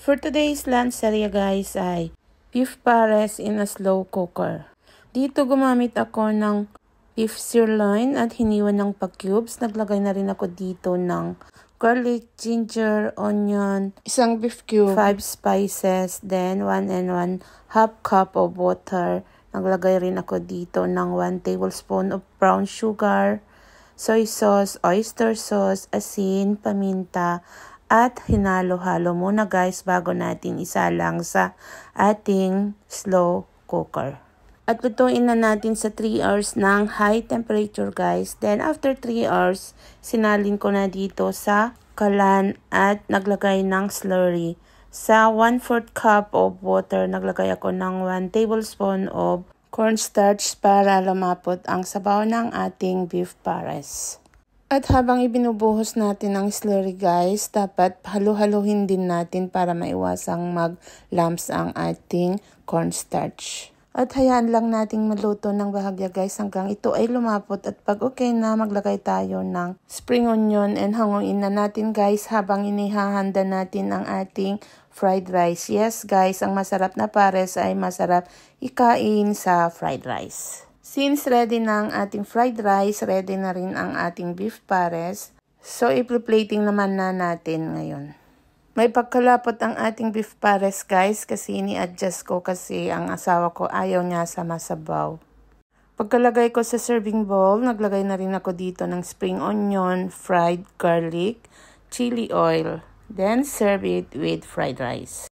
For today's lunch area guys ay beef pares in a slow cooker. Dito gumamit ako ng beef sirloin at hiniwan ng pa-cubes. Naglagay na rin ako dito ng garlic, ginger, onion, isang beef cube, 5 spices, then 1 and 1/2 cup of water. Naglagay rin ako dito ng 1 tablespoon of brown sugar, soy sauce, oyster sauce, asin, paminta, at hinalo-halo muna guys bago natin isalang sa ating slow cooker. At lutuin na natin sa 3 hours ng high temperature guys. Then after 3 hours, sinalin ko na dito sa kalan at naglagay ng slurry. Sa 1/4 cup of water, naglagay ako ng 1 tablespoon of cornstarch para lumapot ang sabaw ng ating beef pares. At habang ibinubuhos natin ang slurry guys, dapat halu-haluhin din natin para maiwasang mag-lumps ang ating cornstarch. At hayaan lang nating maluto ng bahagya guys hanggang ito ay lumapot, at pag okay na maglagay tayo ng spring onion and hanguin na natin guys habang inihahanda natin ang ating fried rice. Yes guys, ang masarap na pares ay masarap ikain sa fried rice. Since ready na ang ating fried rice, ready na rin ang ating beef pares. So i-plating naman na natin ngayon. May pagkalapot ang ating beef pares guys kasi ini-adjust ko kasi ang asawa ko ayaw niya sa masabaw. Pagkalagay ko sa serving bowl, naglagay na rin ako dito ng spring onion, fried garlic, chili oil. Then serve it with fried rice.